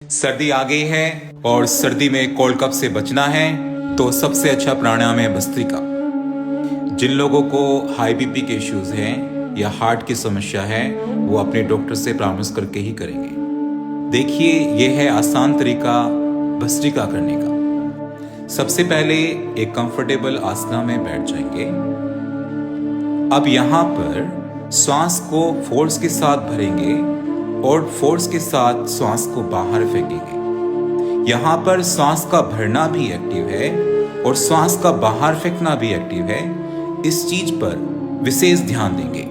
सर्दी आ गई है और सर्दी में कोल्ड कफ से बचना है तो सबसे अच्छा प्राणायाम है भस्त्रिका। जिन लोगों को हाई बीपी के इश्यूज हैं या हार्ट की समस्या है वो अपने डॉक्टर से परामर्श करके ही करेंगे। देखिए, यह है आसान तरीका भस्त्रिका करने का। सबसे पहले एक कंफर्टेबल आसना में बैठ जाएंगे। अब यहाँ पर श्वास को फोर्स के साथ भरेंगे और फोर्स के साथ श्वास को बाहर फेंकेंगे। यहाँ पर श्वास का भरना भी एक्टिव है और श्वास का बाहर फेंकना भी एक्टिव है। इस चीज पर विशेष ध्यान देंगे।